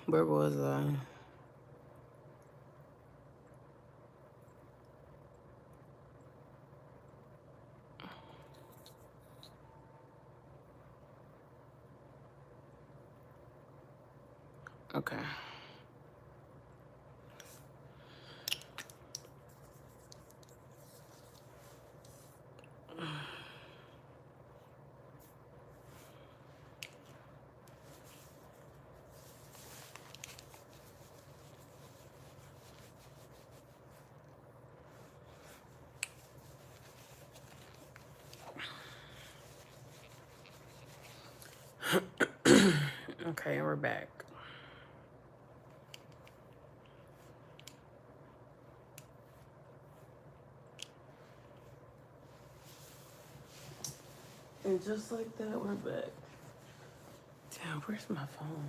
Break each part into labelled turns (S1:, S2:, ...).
S1: Where was I? Okay. Okay, we're back. And just like that, we're back. Damn, where's my phone?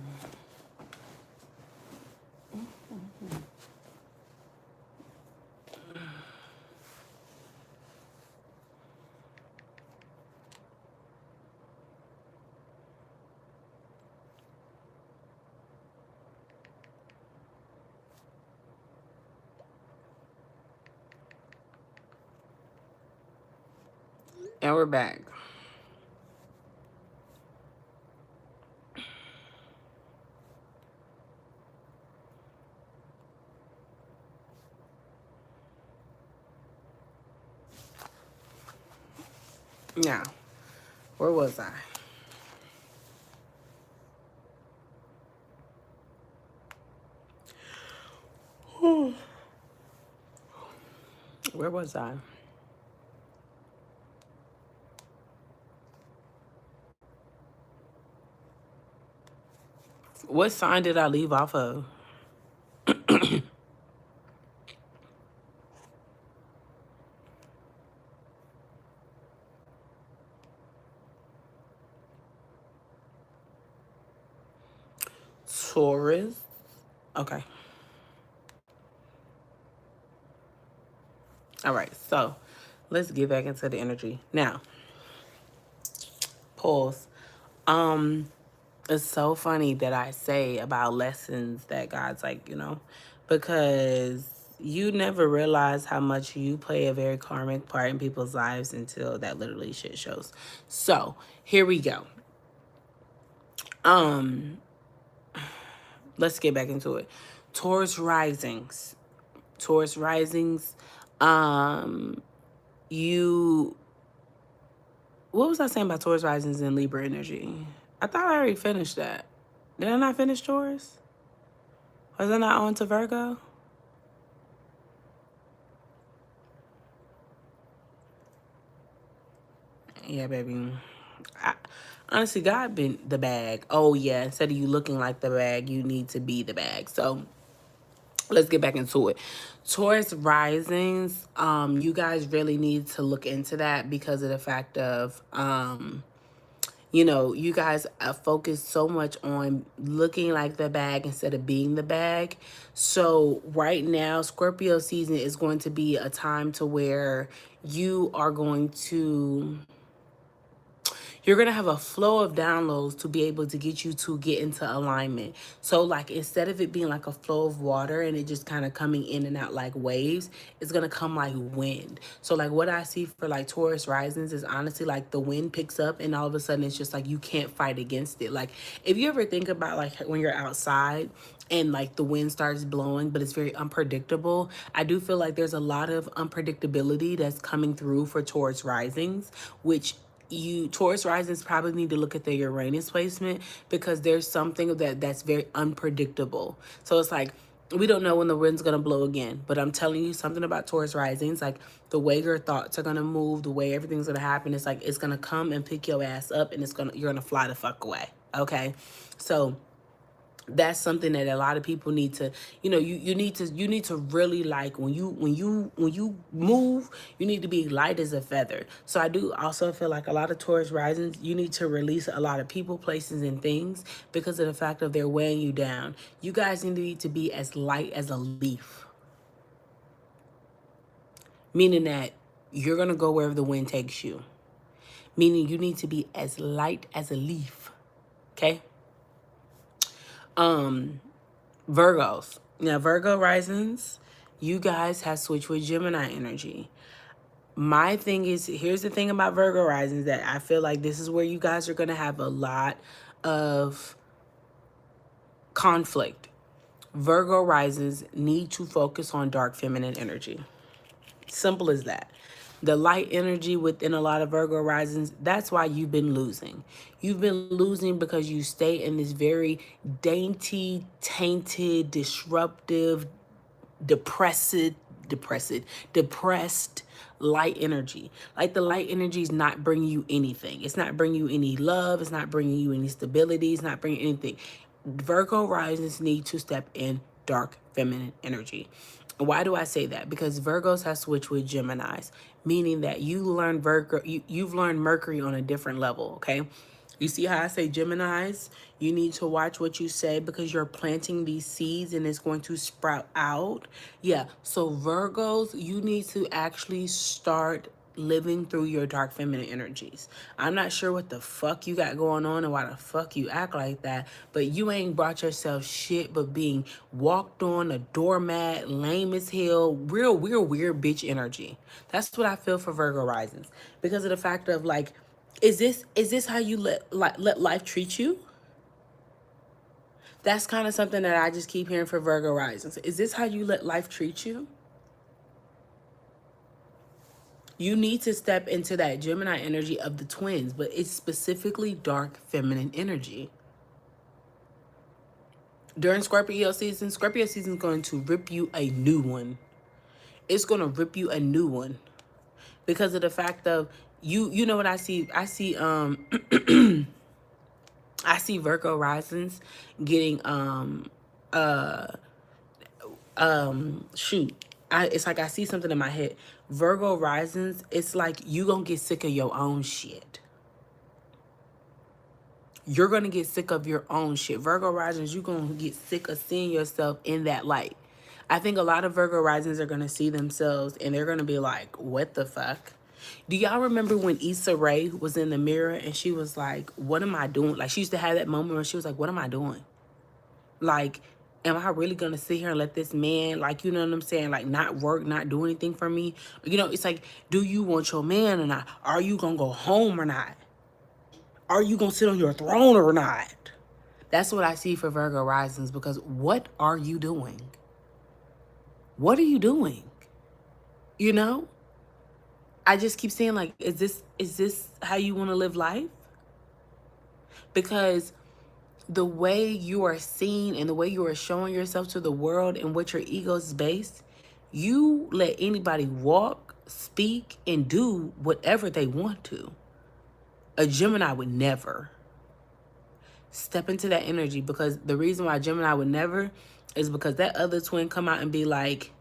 S1: And we're back. Now, where was I? Where was I? What sign did I leave off of? Taurus. Okay. All right. So let's get back into the energy. Now, pause. It's so funny that I say about lessons that God's like, because you never realize how much you play a very karmic part in people's lives until that literally shit shows. So here we go. Let's get back into it. Taurus risings. Taurus risings. You What was I saying about Taurus risings and Libra energy? I thought I already finished that. Did I not finish Taurus? Was I not on to Virgo? Yeah, baby. Honestly, God been the bag. Oh, yeah. Instead of you looking like the bag, you need to be the bag. So let's get back into it. Taurus risings, you guys really need to look into that because of the fact of, you guys focus so much on looking like the bag instead of being the bag. So right now, Scorpio season is going to be a time to where you are going to you're going to have a flow of downloads to be able to get into alignment. So like instead of it being like a flow of water and it just kind of coming in and out like waves, it's going to come like wind. So like what I see for like Taurus risings is honestly like the wind picks up and all of a sudden it's just like you can't fight against it. Like if you ever think about like when you're outside and like the wind starts blowing, but it's very unpredictable. I do feel like there's a lot of unpredictability that's coming through for Taurus risings, which Taurus risings probably need to look at their Uranus placement because there's something that's very unpredictable. So it's like we don't know when the wind's gonna blow again, but I'm telling you something about Taurus risings, like the way your thoughts are gonna move, the way everything's gonna happen, it's like it's gonna come and pick your ass up and you're gonna fly the fuck away. Okay, so that's something that a lot of people need to, you need to really like when you move, you need to be light as a feather. So I do also feel like a lot of Taurus risings, you need to release a lot of people, places, and things because of the fact of they're weighing you down. You guys need to be as light as a leaf, meaning that you're gonna go wherever the wind takes you, meaning you need to be as light as a leaf. Okay. Virgos. Now, Virgo risings, you guys have switched with Gemini energy. My thing is, here's the thing about Virgo risings that I feel like this is where you guys are going to have a lot of conflict. Virgo risings need to focus on dark feminine energy. Simple as that. The light energy within a lot of Virgo risings, that's why you've been losing. You've been losing because you stay in this very dainty, tainted, disruptive, depressed, depressed light energy. Like the light energy is not bringing you anything. It's not bringing you any love. It's not bringing you any stability. It's not bringing anything. Virgo risings need to step in dark feminine energy. Why do I say that? Because Virgos have switched with Geminis, meaning that you've learned Mercury on a different level, okay? You see how I say Geminis? You need to watch what you say because you're planting these seeds and it's going to sprout out. Yeah, so Virgos, you need to actually start living through your dark feminine energies. I'm not sure what the fuck you got going on and why the fuck you act like that, but you ain't brought yourself shit but being walked on, a doormat, lame as hell, real weird bitch energy. That's what I feel for Virgo risings because of the fact of like, is this how you let life treat you? That's kind of something that I just keep hearing for Virgo risings. Is this how you let life treat you? You need to step into that Gemini energy of the twins, but it's specifically dark feminine energy. During Scorpio season is going to rip you a new one. It's going to rip you a new one because of the fact of you know what I see? I see Virgo risings getting shoot. It's like I see something in my head. Virgo risings, it's like you gonna get sick of your own shit. You're gonna get sick of your own shit. Virgo risings, you're gonna get sick of seeing yourself in that light. I think a lot of Virgo risings are gonna see themselves and they're gonna be like, what the fuck? Do y'all remember when Issa Rae was in the mirror and she was like, what am I doing? Like she used to have that moment where she was like, what am I doing? Like, am I really gonna sit here and let this man, like, you know what I'm saying, like not work, not do anything for me? You know, it's like, do you want your man or not? Are you gonna go home or not? Are you gonna sit on your throne or not? That's what I see for Virgo risings because what are you doing? What are you doing? You know? I just keep saying like, is this how you want to live life? Because the way you are seen and the way you are showing yourself to the world and what your ego is based, you let anybody walk, speak, and do whatever they want to. A Gemini would never step into that energy because the reason why Gemini would never is because that other twin come out and be like,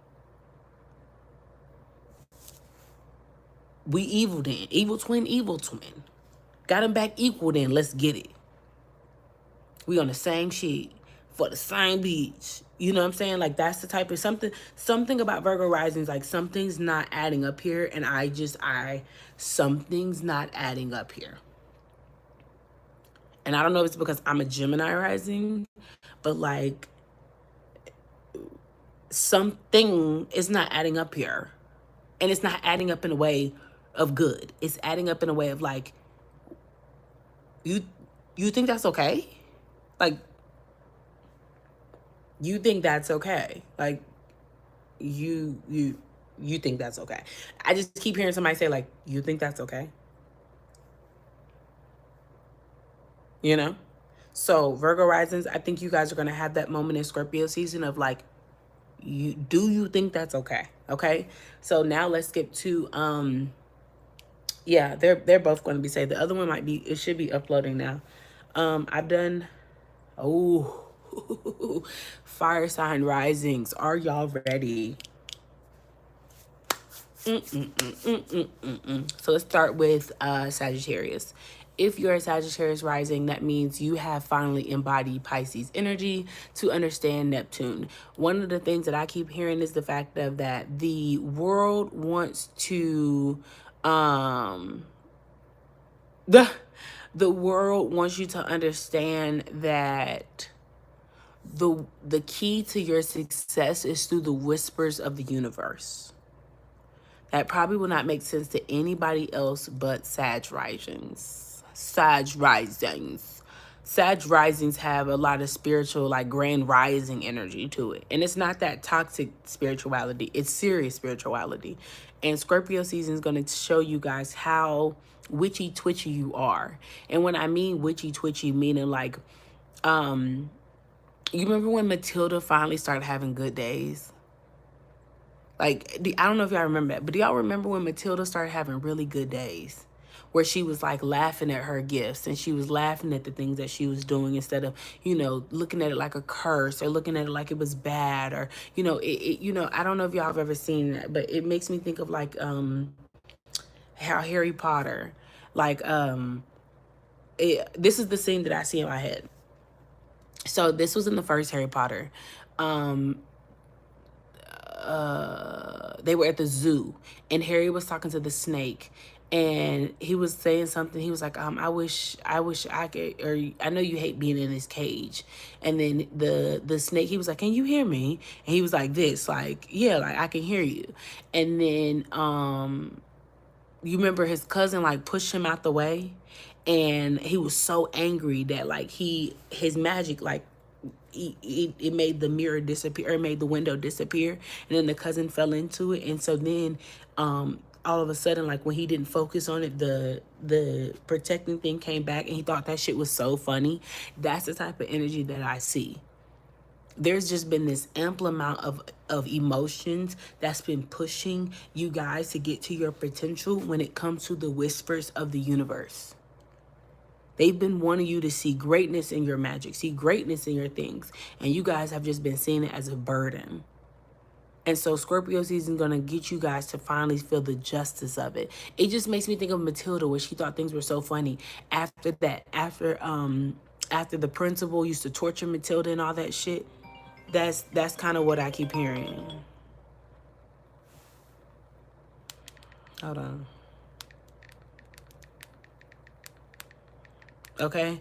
S1: we evil then. Evil twin, evil twin. Got him back equal then. Let's get it. We on the same sheet for the same beach. You know what I'm saying? Like that's the type of something about Virgo risings, like something's not adding up here. And something's not adding up here. And I don't know if it's because I'm a Gemini rising, but like something is not adding up here. And it's not adding up in a way of good. It's adding up in a way of like, you think that's okay? Like, you think that's okay? Like, you think that's okay? I just keep hearing somebody say like, you think that's okay? You know? So Virgo risings, I think you guys are gonna have that moment in Scorpio season of like, you think that's okay? Okay. So now let's skip to yeah, they're both going to be saved. The other one it should be uploading now. I've done, oh, fire sign risings. Are y'all ready? So let's start with Sagittarius. If you're a Sagittarius rising, that means you have finally embodied Pisces energy to understand Neptune. One of the things that I keep hearing is the fact of that the world wants to the world wants you to understand that The key to your success is through the whispers of the universe. That probably will not make sense to anybody else but Sag risings. Sag risings. Sag risings have a lot of spiritual, like grand rising energy to it. And it's not that toxic spirituality, it's serious spirituality. And Scorpio season is going to show you guys how witchy twitchy you are. And when I mean witchy twitchy, meaning like, you remember when Matilda finally started having good days? Like, I don't know if y'all remember that, but do y'all remember when Matilda started having really good days? Where she was like laughing at her gifts and she was laughing at the things that she was doing instead of, looking at it like a curse or looking at it like it was bad or, I don't know if y'all have ever seen that, but it makes me think of like how Harry Potter, like, this is the scene that I see in my head. So this was in the first Harry Potter. They were at the zoo and Harry was talking to the snake and he was saying something. He was like, I wish I could, or I know you hate being in this cage. And then the snake, he was like, can you hear me? And he was like this, like, yeah, like I can hear you. And then you remember his cousin like pushed him out the way and he was so angry that like his magic like it made the mirror disappear, or it made the window disappear, and then the cousin fell into it. And so then all of a sudden, like when he didn't focus on it, the protecting thing came back and he thought that shit was so funny. That's the type of energy that I see. There's just been this ample amount of emotions that's been pushing you guys to get to your potential when it comes to the whispers of the universe. They've been wanting you to see greatness in your magic, see greatness in your things. And you guys have just been seeing it as a burden. And so Scorpio season is going to get you guys to finally feel the justice of it. It just makes me think of Matilda, where she thought things were so funny. After that, after the principal used to torture Matilda and all that shit, that's kind of what I keep hearing. Hold on. Okay.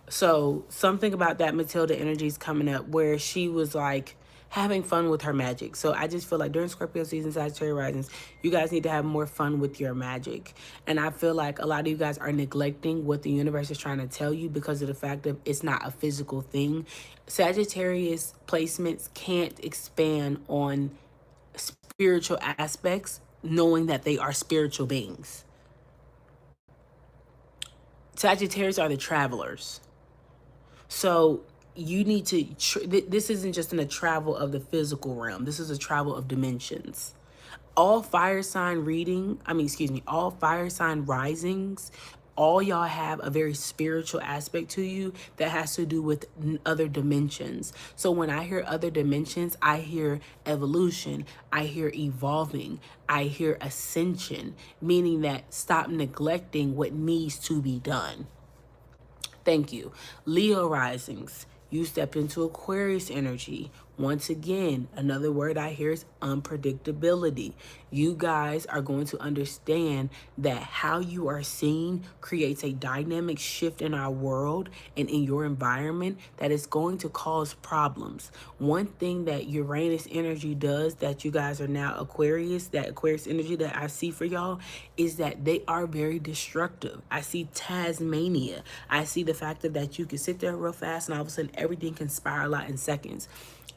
S1: So something about that Matilda energy is coming up where she was like having fun with her magic. So I just feel like during Scorpio season, Sagittarius risings, you guys need to have more fun with your magic. And I feel like a lot of you guys are neglecting what the universe is trying to tell you because of the fact that it's not a physical thing. Sagittarius placements can't expand on spiritual aspects knowing that they are spiritual beings. Sagittarius are the travelers. So you need to, this isn't just in a travel of the physical realm. This is a travel of dimensions. All fire sign all fire sign risings, all y'all have a very spiritual aspect to you that has to do with other dimensions. So when I hear other dimensions, I hear evolution, I hear evolving, I hear ascension, meaning that stop neglecting what needs to be done. Thank you. Leo risings. You stepped into Aquarius energy. Once again, another word I hear is unpredictability. You guys are going to understand that how you are seen creates a dynamic shift in our world and in your environment that is going to cause problems. One thing that Uranus energy does that you guys are now Aquarius, that Aquarius energy that I see for y'all, is that they are very destructive. I see Tasmania. I see the fact that you can sit there real fast and all of a sudden everything can spiral out in seconds.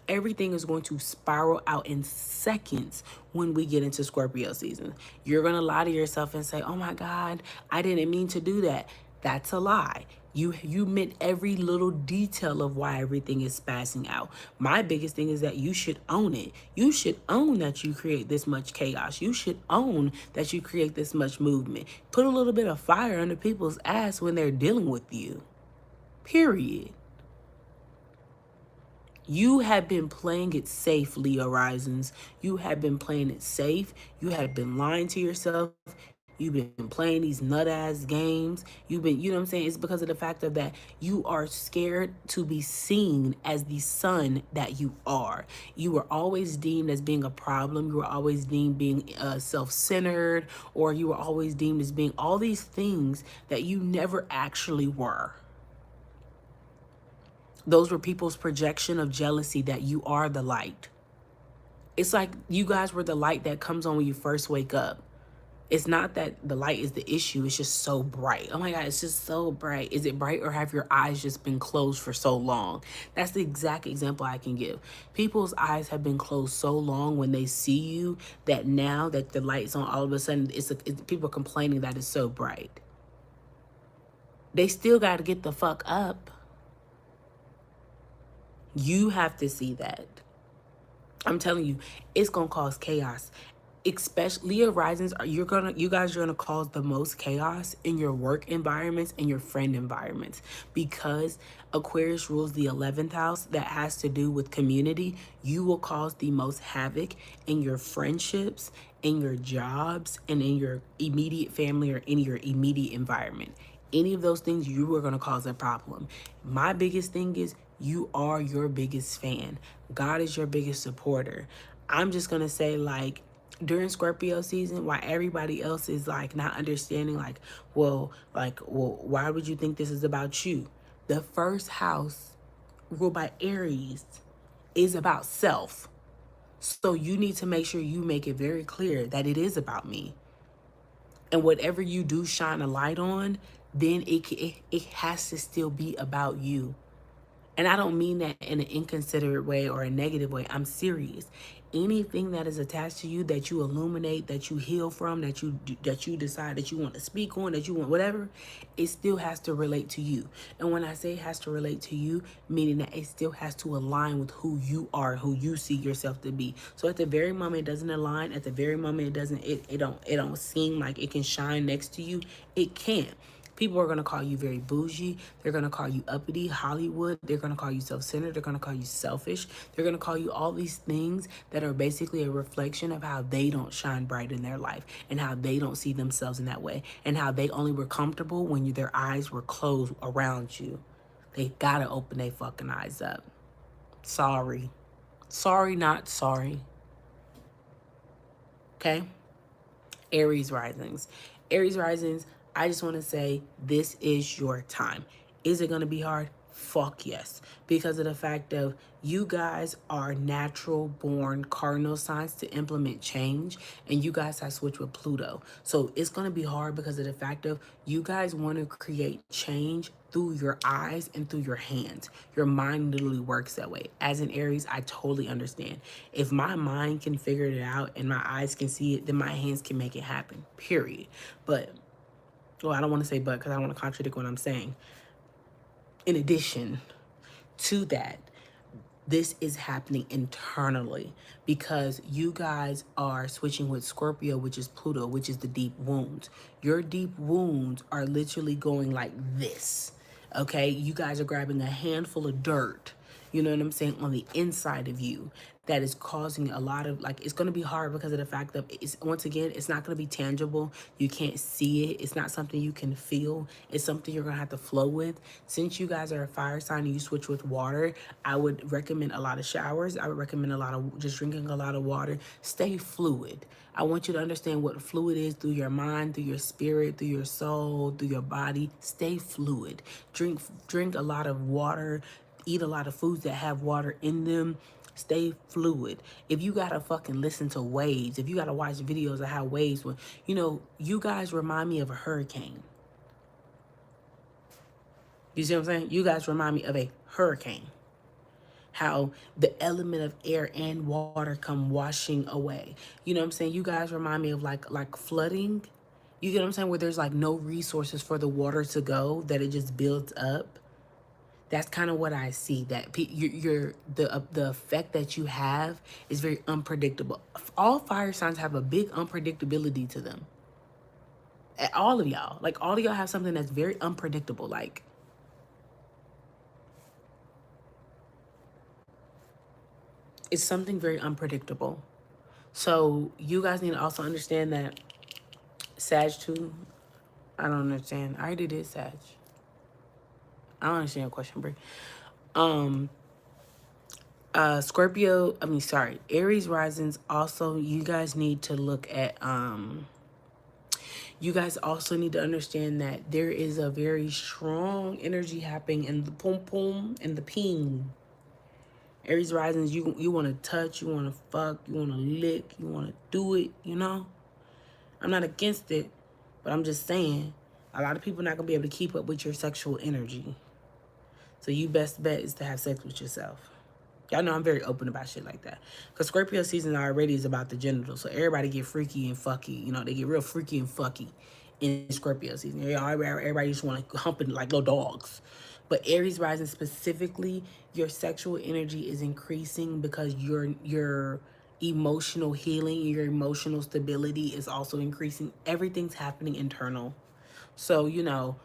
S1: Everything is going to spiral out in seconds when we get into Scorpio season. You're going to lie to yourself and say, oh my God, I didn't mean to do that. That's a lie. You meant every little detail of why everything is spazzing out. My biggest thing is that you should own it. You should own that you create this much chaos. You should own that you create this much movement. Put a little bit of fire under people's ass when they're dealing with you. Period. You have been playing it safe, Leo risings. You have been playing it safe. You have been lying to yourself. You've been playing these nut-ass games. You've been, you know what I'm saying? It's because of the fact of that you are scared to be seen as the son that you are. You were always deemed as being a problem. You were always deemed being self-centered, or you were always deemed as being all these things that you never actually were. Those were people's projection of jealousy that you are the light. It's like you guys were the light that comes on when you first wake up. It's not that the light is the issue. It's just so bright. Oh my God, it's just so bright. Is it bright or have your eyes just been closed for so long? That's the exact example I can give. People's eyes have been closed so long when they see you that now that the light's on, all of a sudden people are complaining that it's so bright. They still got to get the fuck up. You have to see that. I'm telling you, it's gonna cause chaos. Especially Leo risings are you guys are gonna cause the most chaos in your work environments and your friend environments, because Aquarius rules the 11th house that has to do with community. You will cause the most havoc in your friendships, in your jobs, and in your immediate family or in your immediate environment. Any of those things, you are going to cause a problem. My biggest thing is you are your biggest fan. God is your biggest supporter. I'm just going to say, like, during Scorpio season, while everybody else is like not understanding, well, why would you think this is about you? The first house ruled by Aries is about self. So you need to make sure you make it very clear that it is about me. And whatever you do shine a light on, then it has to still be about you. And I don't mean that in an inconsiderate way or a negative way. I'm serious. Anything that is attached to you that you illuminate, that you heal from, that you decide that you want to speak on, that you want whatever, it still has to relate to you. And when I say it has to relate to you, meaning that it still has to align with who you are, who you see yourself to be. So at the very moment it doesn't align, at the very moment it don't seem like it can shine next to you, it can't. People are going to call you very bougie. They're going to call you uppity, Hollywood. They're going to call you self-centered. They're going to call you selfish. They're going to call you all these things that are basically a reflection of how they don't shine bright in their life and how they don't see themselves in that way and how they only were comfortable when their eyes were closed around you. They got to open their fucking eyes up. Sorry. Sorry, not sorry. Okay? Aries risings. Aries risings, I just want to say this is your time. Is it going to be hard? Fuck yes. Because of the fact of you guys are natural born cardinal signs to implement change, and you guys have switched with Pluto. So it's going to be hard because of the fact of you guys want to create change through your eyes and through your hands. Your mind literally works that way. As an Aries, I totally understand. If my mind can figure it out and my eyes can see it, then my hands can make it happen, period. But, well, I don't want to say but because I don't want to contradict what I'm saying. In addition to that, this is happening internally because you guys are switching with Scorpio, which is Pluto, which is the deep wounds. Your deep wounds are literally going like this. Okay, you guys are grabbing a handful of dirt, you know what I'm saying, on the inside of you that is causing a lot of, like, it's going to be hard because of the fact that it's, once again, it's not going to be tangible. You can't see it. It's not something you can feel. It's something you're going to have to flow with. Since you guys are a fire sign and you switch with water, I would recommend a lot of showers. I would recommend a lot of just drinking a lot of water. Stay fluid. I want you to understand what fluid is through your mind, through your spirit, through your soul, through your body. Stay fluid. Drink a lot of water. Eat a lot of foods that have water in them. Stay fluid. If you gotta fucking listen to waves, if you gotta watch videos of how waves, you guys remind me of a hurricane. You see what I'm saying? You guys remind me of a hurricane. How the element of air and water come washing away. You know what I'm saying? You guys remind me of like flooding. You get what I'm saying? Where there's like no resources for the water to go, that it just builds up. That's kind of what I see. That the effect that you have is very unpredictable. All fire signs have a big unpredictability to them. All of y'all, like all of y'all have something that's very unpredictable. Like it's something very unpredictable. So you guys need to also understand that Sag too. I don't understand. I already did Sag. I don't understand your question, Brie. Um, Scorpio. I mean, sorry, Aries risings. Also, you guys need to look at You guys also need to understand that there is a very strong energy happening in the pum pum and the ping. Aries risings, you want to touch, you want to fuck, you want to lick, you want to do it, you know? I'm not against it, but I'm just saying a lot of people not going to be able to keep up with your sexual energy. So you best bet is to have sex with yourself. Y'all know I'm very open about shit like that. Because Scorpio season already is about the genitals. So everybody get freaky and fucky. You know, they get real freaky and fucky in Scorpio season. Everybody just want to hump it like little dogs. But Aries rising specifically, your sexual energy is increasing because your emotional healing, your emotional stability is also increasing. Everything's happening internal. So, you know,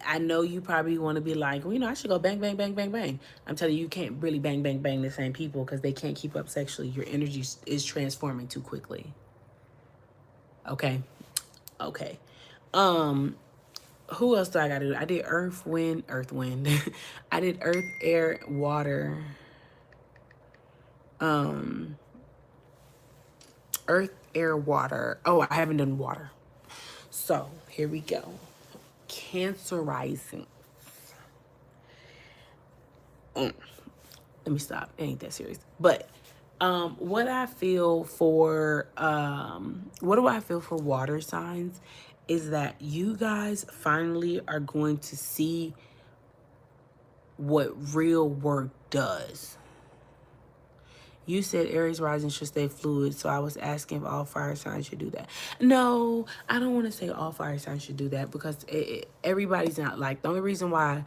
S1: I know you probably want to be like, well, you know, I should go bang, bang, bang, bang, bang. I'm telling you, you can't really bang, bang, bang the same people because they can't keep up sexually. Your energy is transforming too quickly. Okay. Okay. Um, who else do I gotta do? I did earth, wind. I did earth, air, water. Um, earth, air, water. Oh, I haven't done water. So here we go. Cancer rising. Let me stop. It ain't that serious. But what do I feel for water signs is that you guys finally are going to see what real work does. You said Aries rising should stay fluid, so I was asking if all fire signs should do that. No, I don't want to say all fire signs should do that because everybody's not like the only reason why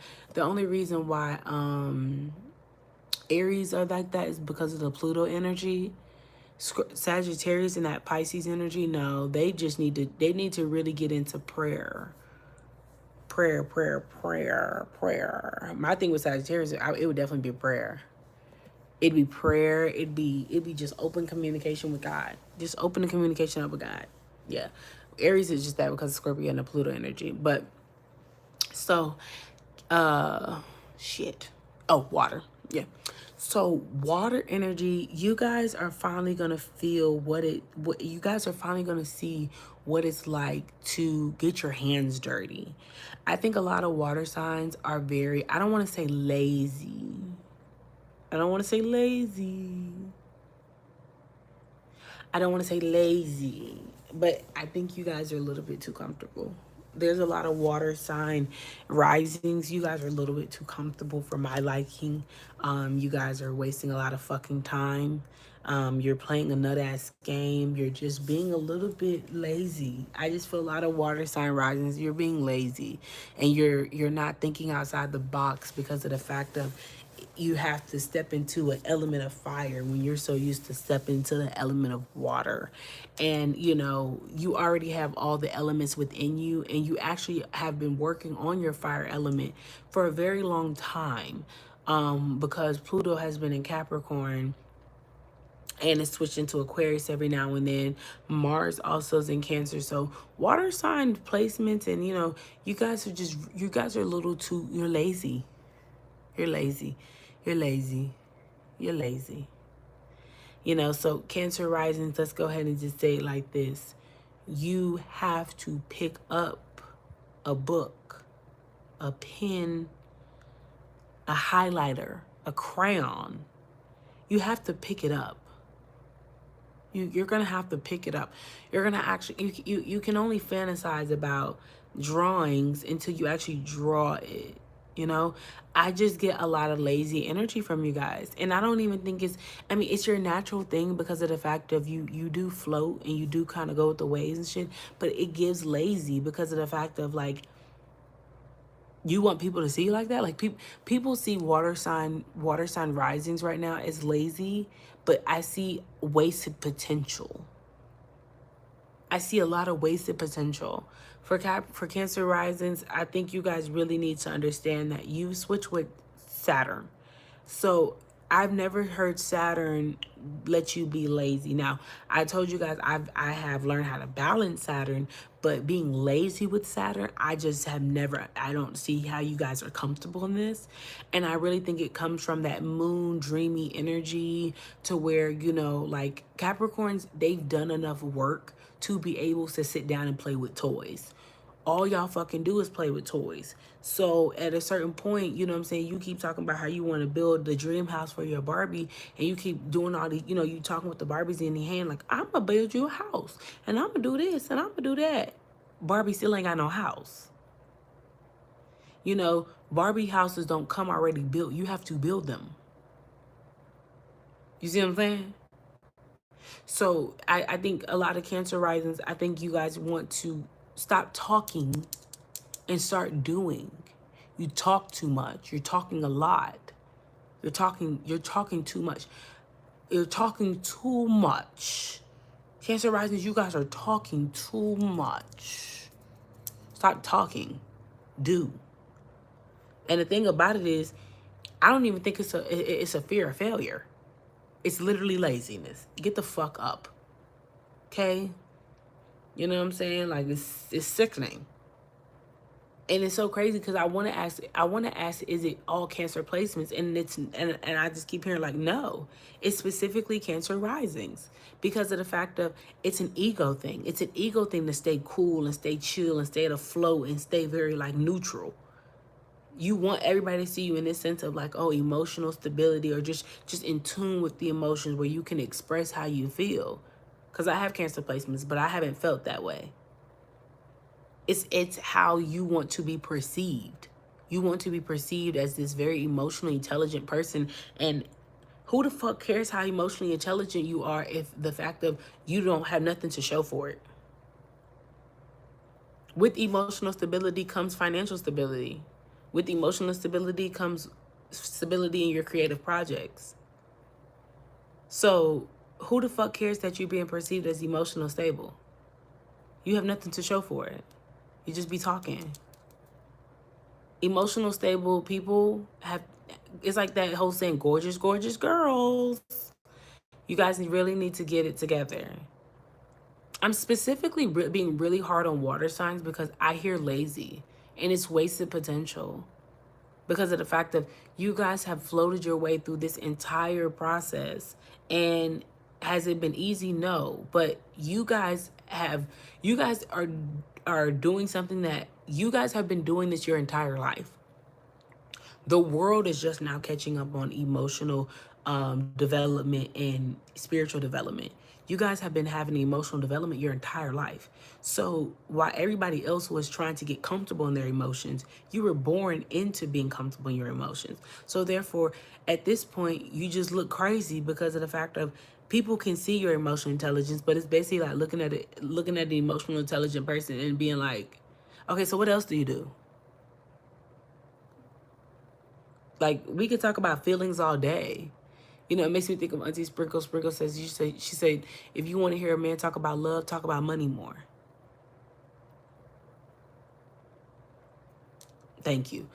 S1: Aries are like that is because of the Pluto energy. Sagittarius and that Pisces energy, no, they need to really get into prayer. Prayer. My thing with Sagittarius, it would definitely be prayer. It'd be prayer. It'd be just open communication with God. Just open the communication up with God. Yeah. Aries is just that because of Scorpio and the Pluto energy. But so shit. Oh, water. Yeah. So water energy, you guys are finally gonna feel what you guys are finally gonna see what it's like to get your hands dirty. I think a lot of water signs are very, I don't want to say lazy. I don't want to say lazy. I don't want to say lazy, but I think you guys are a little bit too comfortable. There's a lot of water sign risings. You guys are a little bit too comfortable for my liking. You guys are wasting a lot of fucking time. You're playing a nut ass game. You're just being a little bit lazy. I just feel a lot of water sign risings. You're being lazy, and you're not thinking outside the box because of the fact of you have to step into an element of fire when you're so used to step into the element of water. And you know, you already have all the elements within you, and you actually have been working on your fire element for a very long time, because Pluto has been in Capricorn and it's switched into Aquarius every now and then. Mars also is in Cancer. So water sign placements, and you know, you guys are a little too, you're lazy. You're lazy. You're lazy. You're lazy. You know, so Cancer risings, let's go ahead and just say it like this. You have to pick up a book, a pen, a highlighter, a crayon. You have to pick it up. You're gonna have to pick it up. You're gonna actually, you can only fantasize about drawings until you actually draw it. You know, I just get a lot of lazy energy from you guys, and I don't even think it's, I mean, it's your natural thing because of the fact of you do float and you do kind of go with the waves and shit, but it gives lazy because of the fact of like, you want people to see you like that. Like people see water sign risings right now as lazy, but I see wasted potential. I see a lot of wasted potential. For Cancer risings, I think you guys really need to understand that you switch with Saturn. So I've never heard Saturn let you be lazy. Now, I told you guys I have learned how to balance Saturn, but being lazy with Saturn, I just have never, I don't see how you guys are comfortable in this. And I really think it comes from that moon dreamy energy to where, you know, like Capricorns, they've done enough work to be able to sit down and play with toys. All y'all fucking do is play with toys. So at a certain point, you know what I'm saying, you keep talking about how you want to build the dream house for your Barbie, and you keep doing all these, you talking with the Barbies in your hand, like, I'm gonna build you a house, and I'm gonna do this, and I'm gonna do that. Barbie still ain't got no house. Barbie houses don't come already built. You have to build them. You see what I'm saying? So I think a lot of Cancer risings, I think you guys want to stop talking and start doing. You talk too much. You're talking a lot. You're talking too much. You're talking too much. Cancer risings, you guys are talking too much. Stop talking. Do. And the thing about it is, I don't even think it's a fear of failure. It's literally laziness. Get the fuck up. Okay? You know what I'm saying? Like, it's sickening. And it's so crazy because I want to ask, is it all Cancer placements? And I just keep hearing like, no, it's specifically Cancer risings, because of the fact of it's an ego thing. It's an ego thing to stay cool and stay chill and stay at a flow and stay very like neutral. You want everybody to see you in this sense of like, oh, emotional stability, or just in tune with the emotions where you can express how you feel. Because I have Cancer placements, but I haven't felt that way. It's how you want to be perceived. You want to be perceived as this very emotionally intelligent person. And who the fuck cares how emotionally intelligent you are if the fact of you don't have nothing to show for it? With emotional stability comes financial stability. With emotional stability comes stability in your creative projects. So who the fuck cares that you're being perceived as emotional stable? You have nothing to show for it. You just be talking. Emotional stable people it's like that whole saying, gorgeous, gorgeous girls. You guys really need to get it together. I'm specifically being really hard on water signs because I hear lazy, and it's wasted potential. Because of the fact of you guys have floated your way through this entire process. And has it been easy? No. But you guys are doing something that you guys have been doing this your entire life. The world is just now catching up on emotional development and spiritual development. You guys have been having emotional development your entire life. So while everybody else was trying to get comfortable in their emotions, you were born into being comfortable in your emotions. So therefore, at this point, you just look crazy because of the fact of people can see your emotional intelligence, but it's basically like looking at the emotional intelligent person and being like, okay, so what else do you do? Like, we could talk about feelings all day. It makes me think of Auntie Sprinkle. Sprinkle says, she said, if you want to hear a man talk about love, talk about money more. Thank you.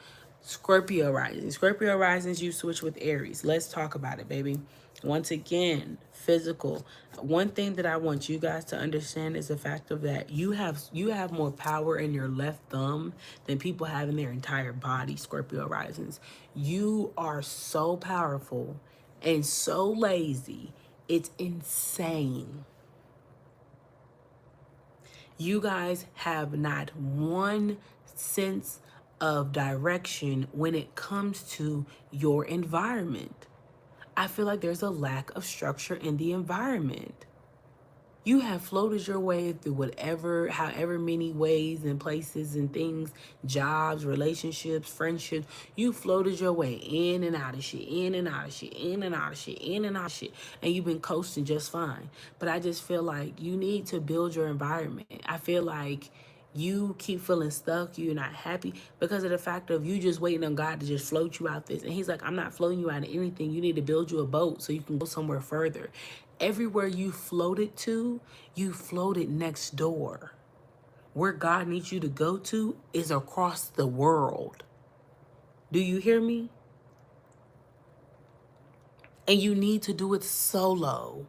S1: Scorpio rising. Scorpio risings, you switch with Aries. Let's talk about it, baby. Once again, physical. One thing that I want you guys to understand is the fact of that you have more power in your left thumb than people have in their entire body, Scorpio risings. You are so powerful and so lazy. It's insane. You guys have not one sense of direction when it comes to your environment. I feel like there's a lack of structure in the environment. You have floated your way through however many ways and places and things, jobs, relationships, friendships. You floated your way in and out of shit, in and out of shit, in and out of shit, in and out of shit. And you've been coasting just fine. But I just feel like you need to build your environment. I feel like you keep feeling stuck, you're not happy because of the fact of you just waiting on God to just float you out this. And he's like, I'm not floating you out of anything. You need to build you a boat so you can go somewhere further. Everywhere you floated to, you floated next door. Where God needs you to go to is across the world. Do you hear me? And you need to do it solo.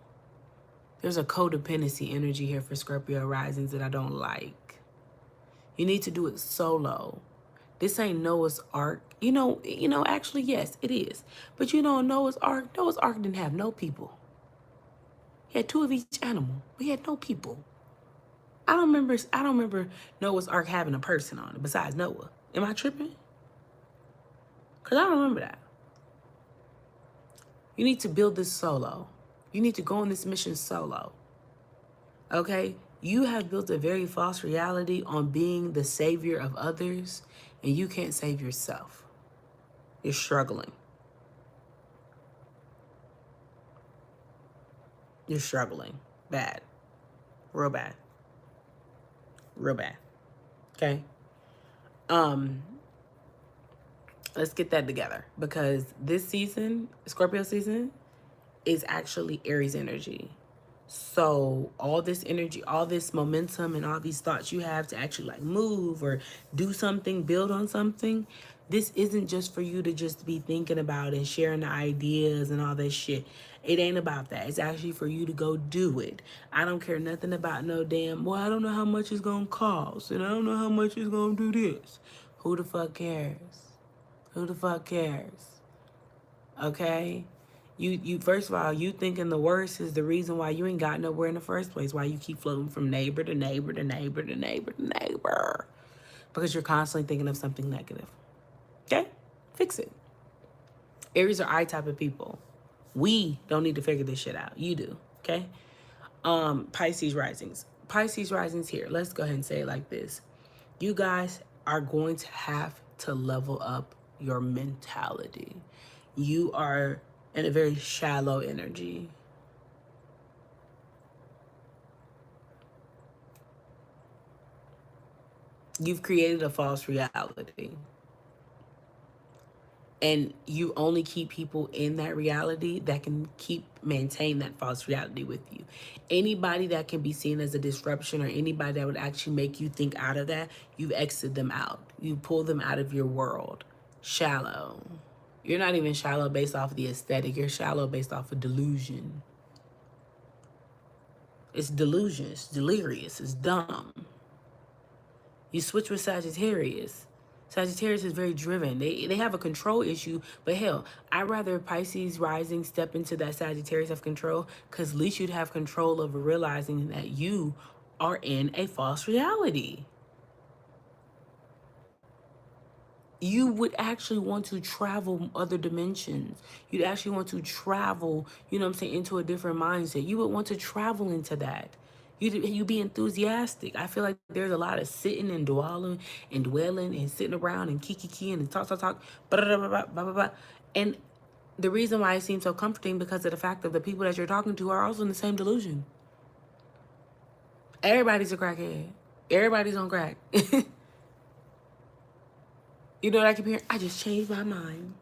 S1: There's a codependency energy here for Scorpio risings that I don't like. You need to do it solo. This ain't Noah's Ark. Actually, yes, it is. But Noah's Ark didn't have no people. He had two of each animal. We had no people. I don't remember Noah's Ark having a person on it besides Noah. Am I tripping? Cause I don't remember that. You need to build this solo. You need to go on this mission solo. Okay? You have built a very false reality on being the savior of others, and you can't save yourself. You're struggling. You're struggling. Bad. Real bad. Real bad. Okay? Um, let's get that together because this season, Scorpio season, is actually Aries energy. So all this energy, all this momentum and all these thoughts you have to actually like move or do something, build on something, this isn't just for you to just be thinking about and sharing the ideas and all that shit. It ain't about that. It's actually for you to go do it. I don't care nothing about no damn, well, I don't know how much it's gonna cost and I don't know how much it's gonna do this. Who the fuck cares? Who the fuck cares? Okay? You first of all, you thinking the worst is the reason why you ain't got nowhere in the first place. Why you keep floating from neighbor to neighbor to neighbor to neighbor to neighbor. Because you're constantly thinking of something negative. Okay? Fix it. Aries are I type of people. We don't need to figure this shit out. You do. Okay? Pisces risings. Pisces risings here. Let's go ahead and say it like this. You guys are going to have to level up your mentality. You are in a very shallow energy. You've created a false reality. And you only keep people in that reality that can maintain that false reality with you. Anybody that can be seen as a disruption or anybody that would actually make you think out of that, you've exited them out. You pull them out of your world. Shallow. You're not even shallow based off of the aesthetic. You're shallow based off of delusion. It's delusion. It's delirious. It's dumb. You switch with Sagittarius. Sagittarius is very driven. They have a control issue, but hell, I'd rather Pisces rising step into that Sagittarius of control because at least you'd have control over realizing that you are in a false reality. You would actually want to travel other dimensions. You'd actually want to travel, you know what I'm saying, into a different mindset. You would want to travel into that. You be enthusiastic. I feel like there's a lot of sitting and dwelling and sitting around and kiki and talk, blah, blah, blah, blah, blah, blah, blah. And the reason why it seems so comforting because of the fact that the people that you're talking to are also in the same delusion. Everybody's a crackhead. Everybody's on crack. You know what I keep hearing? I just changed my mind.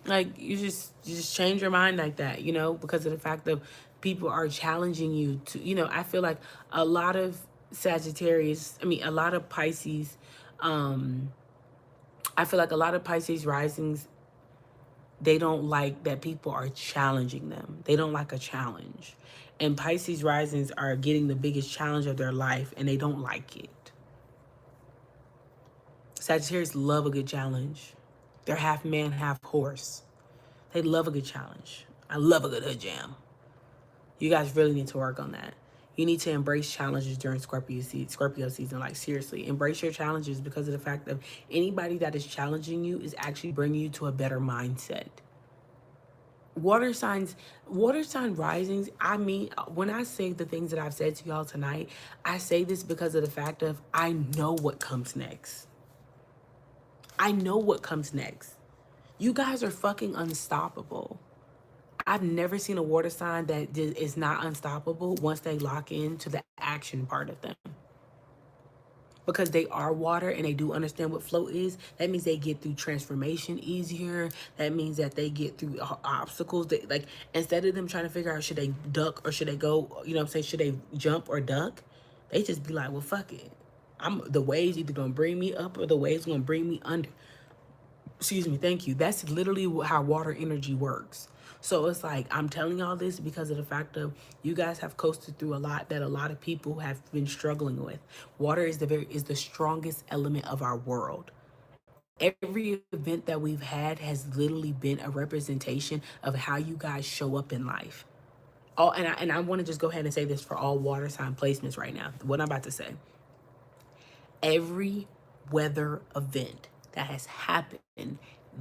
S1: Like you just change your mind like that, you know, because of the fact that people are challenging you to, you know, I feel like a lot of a lot of Pisces, I feel like a lot of Pisces risings, they don't like that people are challenging them. They don't like a challenge. And Pisces risings are getting the biggest challenge of their life and they don't like it. Sagittarius love a good challenge. They're half man, half horse. They love a good challenge. I love a good hood jam. You guys really need to work on that. You need to embrace challenges during Scorpio season. Like seriously, embrace your challenges because of the fact of anybody that is challenging you is actually bringing you to a better mindset. Water signs, water sign risings. I mean, when I say the things that I've said to y'all tonight, I say this because of the fact of I know what comes next. I know what comes next. You guys are fucking unstoppable. I've never seen a water sign that is not unstoppable once they lock into the action part of them. Because they are water and they do understand what flow is, that means they get through transformation easier. That means that they get through obstacles. They, like, instead of them trying to figure out should they duck or should they go, you know what I'm saying, should they jump or duck, they just be like, well, fuck it. The waves either gonna bring me up or the waves gonna bring me under. Excuse me, thank you. That's literally how water energy works. So it's like, I'm telling y'all this because of the fact of you guys have coasted through a lot that a lot of people have been struggling with. Water is the strongest element of our world. Every event that we've had has literally been a representation of how you guys show up in life. all, and I want to just go ahead and say this for all water sign placements right now. What I'm about to say, every weather event that has happened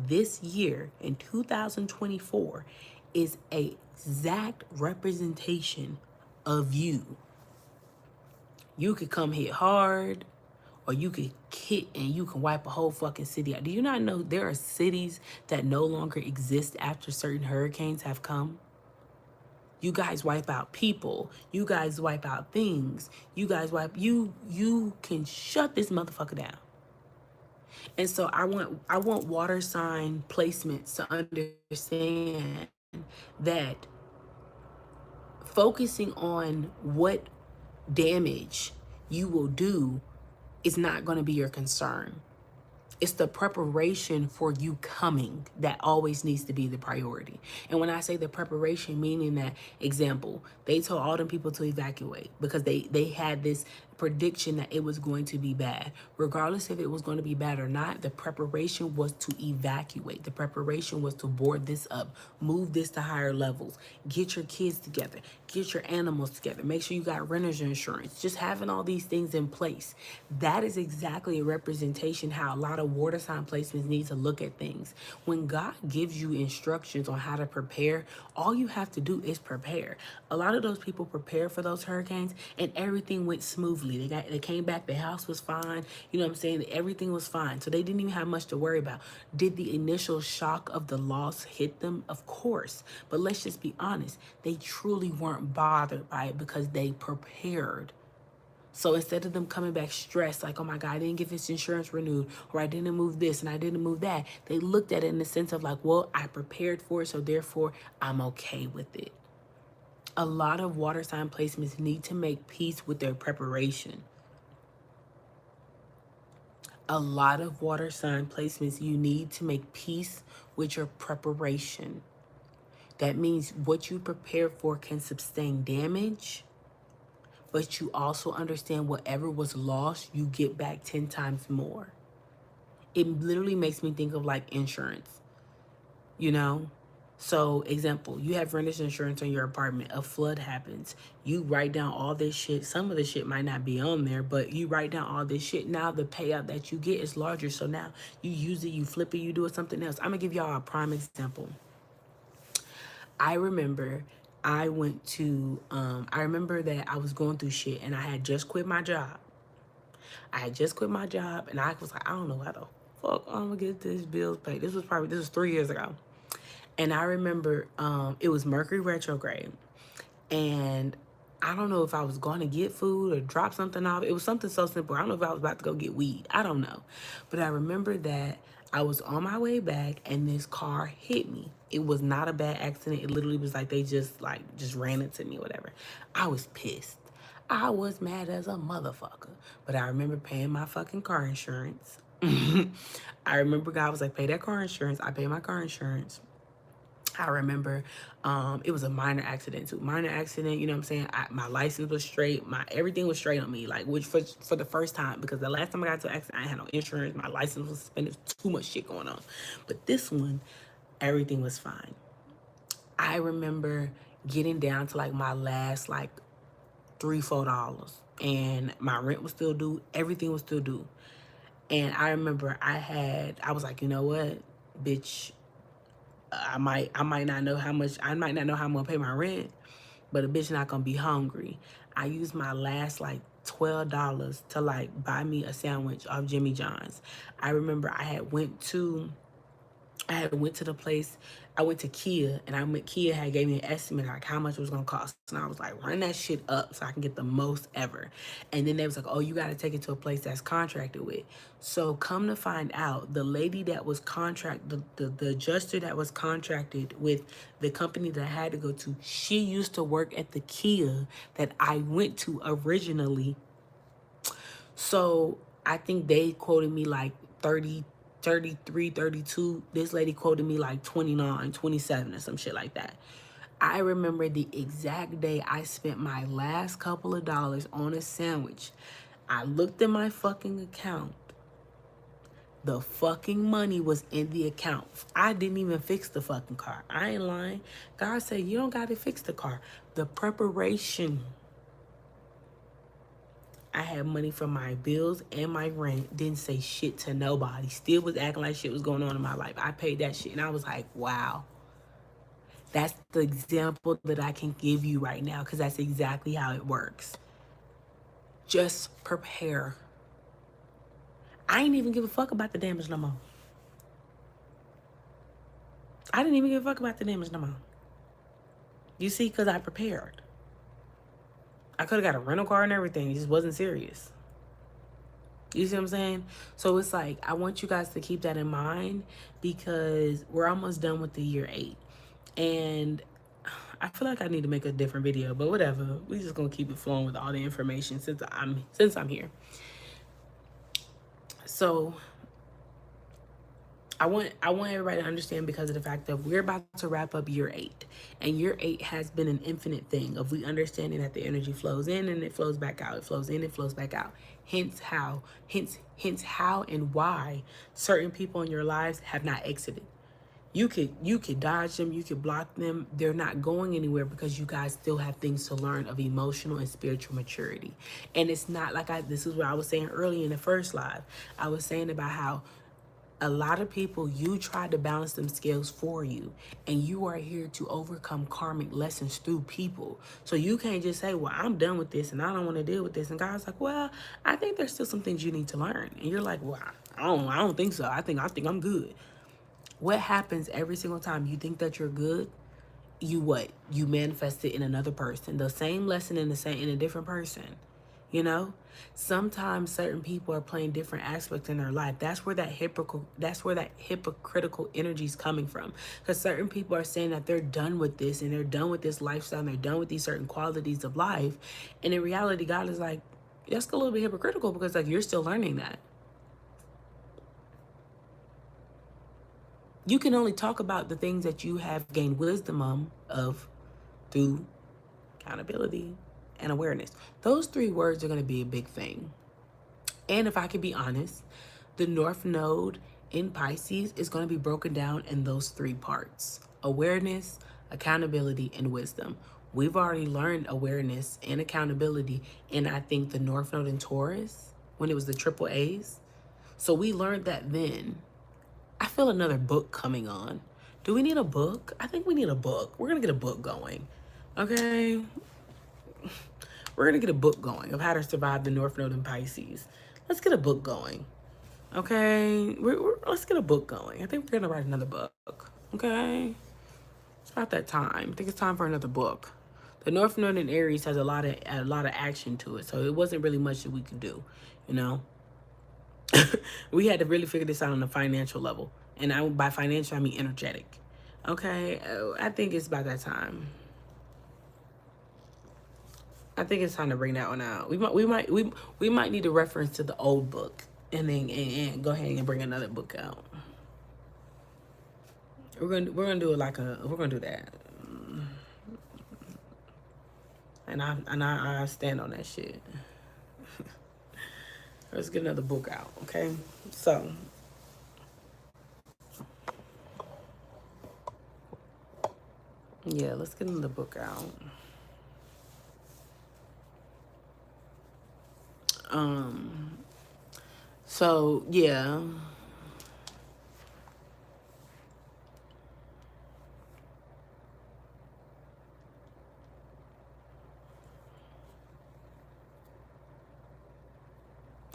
S1: this year in 2024 is a exact representation of you. You could come hit hard, or you could hit and you can wipe a whole fucking city out. Do you not know there are cities that no longer exist after certain hurricanes have come? You guys wipe out people. You guys wipe out things. You guys you can shut this motherfucker down. And so I want water sign placements to understand that focusing on what damage you will do is not going to be your concern. It's the preparation for you coming that always needs to be the priority. And when I say the preparation, meaning that, example, they told all them people to evacuate because they had this prediction that it was going to be bad. Regardless if it was going to be bad or not, the preparation was to evacuate. The preparation was to board this up, move this to higher levels, get your kids together, get your animals together, make sure you got renter's insurance, just having all these things in place. That is exactly a representation how a lot of water sign placements need to look at things. When God gives you instructions on how to prepare, all you have to do is prepare. A lot of those people prepared for those hurricanes and everything went smoothly. They came back, the house was fine. You know what I'm saying? Everything was fine. So they didn't even have much to worry about. Did the initial shock of the loss hit them? Of course. But let's just be honest. They truly weren't bothered by it because they prepared. So instead of them coming back stressed, like, oh my God, I didn't get this insurance renewed, or I didn't move this and I didn't move that, they looked at it in the sense of like, well, I prepared for it, so therefore I'm okay with it. A lot of water sign placements need to make peace with their preparation. A lot of water sign placements, you need to make peace with your preparation. That means what you prepare for can sustain damage, but you also understand whatever was lost, you get back 10 times more. It literally makes me think of like insurance, you know? So, example, you have renter's insurance on your apartment. A flood happens. You write down all this shit. Some of the shit might not be on there, but you write down all this shit. Now the payout that you get is larger. So now you use it, you flip it, you do it something else. I'm gonna give y'all a prime example. I remember I remember that I was going through shit and I had just quit my job. And I was like, I don't know how the fuck I'm gonna get this bills paid. This was 3 years ago. And I remember it was Mercury retrograde. And I don't know if I was going to get food or drop something off. It was something so simple. I don't know if I was about to go get weed. I don't know. But I remember that I was on my way back and this car hit me. It was not a bad accident. It literally was like they just ran into me or whatever. I was pissed. I was mad as a motherfucker. But I remember paying my fucking car insurance. I remember God was like, pay that car insurance. I paid my car insurance. I remember it was a minor accident too. Minor accident, you know what I'm saying? My license was straight. My everything was straight on me, like, which for the first time, because the last time I got to an accident, I had no insurance. My license was suspended. Too much shit going on. But this one, everything was fine. I remember getting down to like my last like $3-4, and my rent was still due. Everything was still due. And I remember I was like, you know what, bitch, I might not know how much, I might not know how I'm gonna pay my rent, but a bitch not gonna be hungry. I used my last like $12 to like buy me a sandwich off Jimmy John's. I remember I had went to the place. I went to Kia, and Kia had gave me an estimate like how much it was gonna cost, and I was like, run that shit up so I can get the most ever. And then they was like, oh, you gotta take it to a place that's contracted with. So come to find out, the lady that was the adjuster that was contracted with the company that I had to go to, she used to work at the Kia that I went to originally. So I think they quoted me like 30, 33, 32. This lady quoted me like 29, 27 or some shit like that. I remember the exact day I spent my last couple of dollars on a sandwich. I looked at my fucking account. The fucking money was in the account. I didn't even fix the fucking car. I ain't lying. God said, you don't got to fix the car. The preparation. I had money for my bills and my rent. Didn't say shit to nobody. Still was acting like shit was going on in my life. I paid that shit. And I was like, wow. That's the example that I can give you right now, because that's exactly how it works. Just prepare. I ain't even give a fuck about the damage no more. I didn't even give a fuck about the damage no more. You see, because I prepared. I could have got a rental car and everything. It just wasn't serious. You see what I'm saying? So it's like, I want you guys to keep that in mind, because we're almost done with the year 8. And I feel like I need to make a different video, but whatever. We just gonna keep it flowing with all the information since I'm here. So I want everybody to understand, because of the fact that we're about to wrap up year 8, and year 8 has been an infinite thing of we understanding that the energy flows in and it flows back out. It flows in, it flows back out. Hence how and why certain people in your lives have not exited. You could dodge them, you could block them. They're not going anywhere, because you guys still have things to learn of emotional and spiritual maturity. And it's not like this is what I was saying earlier in the first live. I was saying about how a lot of people, you tried to balance them scales for you, and you are here to overcome karmic lessons through people. So you can't just say, well, I'm done with this and I don't want to deal with this. And God's like, well, I think there's still some things you need to learn. And you're like, well, I don't think so. I think I'm good. What happens every single time you think that you're good? You manifest it in another person. The same lesson in a different person. You know, sometimes certain people are playing different aspects in their life. That's where that hypocritical energy is coming from. Because certain people are saying that they're done with this, and they're done with this lifestyle, and they're done with these certain qualities of life. And in reality, God is like, that's a little bit hypocritical, because like you're still learning that. You can only talk about the things that you have gained wisdom of through accountability and awareness. Those 3 words are going to be a big thing. And if I can be honest, the North Node in Pisces is going to be broken down in those 3 parts: awareness, accountability, and wisdom. We've already learned awareness and accountability in, I think, the North Node in Taurus, when it was the triple A's. So we learned that then. I feel another book coming on. Do we need a book? I think we need a book. We're going to get a book going. Okay? We're going to get a book going of how to survive the North Node in Pisces. Let's get a book going. Okay? Let's get a book going. I think we're going to write another book. Okay? It's about that time. I think it's time for another book. The North Node in Aries has a lot of action to it, so it wasn't really much that we could do, you know? We had to really figure this out on the financial level. And by financial, I mean energetic. Okay? I think it's about that time. I think it's time to bring that one out. We might need a reference to the old book, and then and go ahead and bring another book out. We're gonna do it like we're gonna do that. And I stand on that shit. Let's get another book out, okay? So yeah, let's get another book out. So yeah.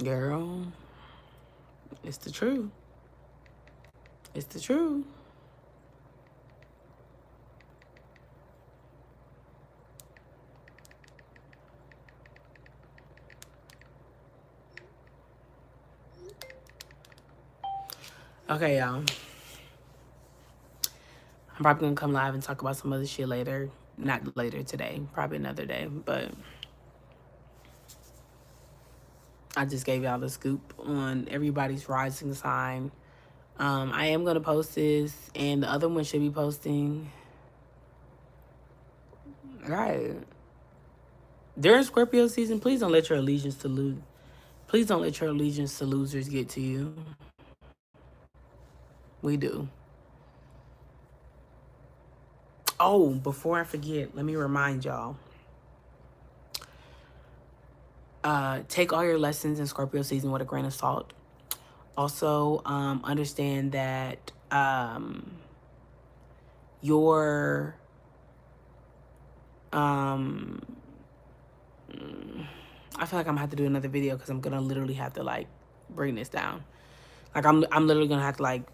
S1: Girl, it's the truth. It's the truth. Okay, y'all. I'm probably gonna come live and talk about some other shit later. Not later today, probably another day, but I just gave y'all the scoop on everybody's rising sign. I am gonna post this, and the other one should be posting. Right. During Scorpio season, please don't let your allegiance to losers get to you. We do. Oh, before I forget, let me remind y'all. Take all your lessons in Scorpio season with a grain of salt. Also, understand that your I feel like I'm gonna have to do another video because I'm gonna literally have to like bring this down. Like I'm literally gonna have to like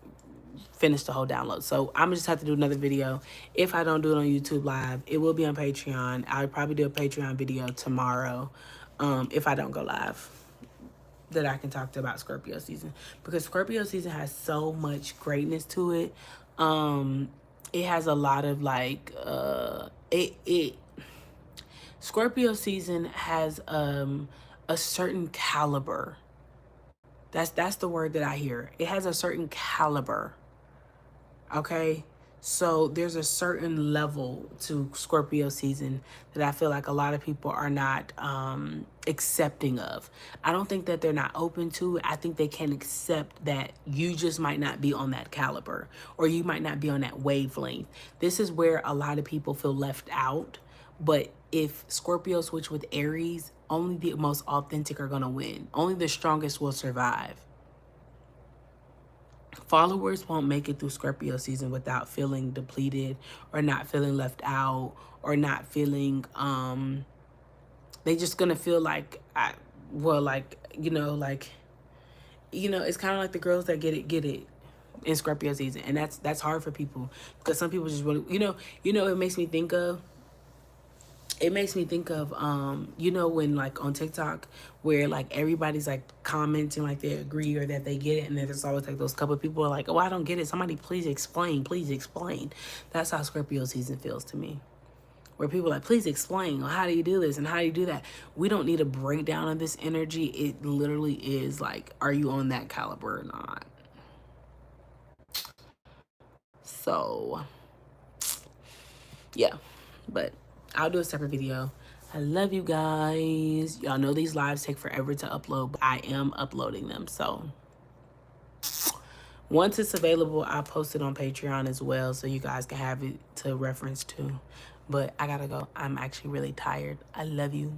S1: finish the whole download. So I'm just have to do another video. If I don't do it on YouTube live, it will be on Patreon. I'll probably do a Patreon video tomorrow, if I don't go live, that I can talk to about Scorpio season, because Scorpio season has so much greatness to it. It has a lot of like it Scorpio season has a certain caliber. That's the word that I hear. It has a certain caliber. Okay? So there's a certain level to Scorpio season that I feel like a lot of people are not accepting of. I don't think that they're not open to it. I think they can accept that you just might not be on that caliber, or you might not be on that wavelength. This is where a lot of people feel left out. But if Scorpio switch with Aries, only the most authentic are going to win. Only the strongest will survive. Followers won't make it through Scorpio season without feeling depleted, or not feeling left out, or not feeling they just gonna feel like it's kind of like the girls that get it in Scorpio season. And that's hard for people, because some people just really it makes me think of when like on TikTok, where like everybody's like commenting like they agree or that they get it, and then there's always like those couple of people are like, oh, I don't get it, somebody please explain, please explain. That's how Scorpio season feels to me, where people are like, please explain, well, how do you do this and how do you do that. We don't need a breakdown of this energy. It literally is like, are you on that caliber or not? So yeah, but I'll do a separate video. I love you guys. Y'all know these lives take forever to upload, but I am uploading them. So once it's available, I'll post it on Patreon as well, so you guys can have it to reference too. But I gotta go. I'm actually really tired. I love you.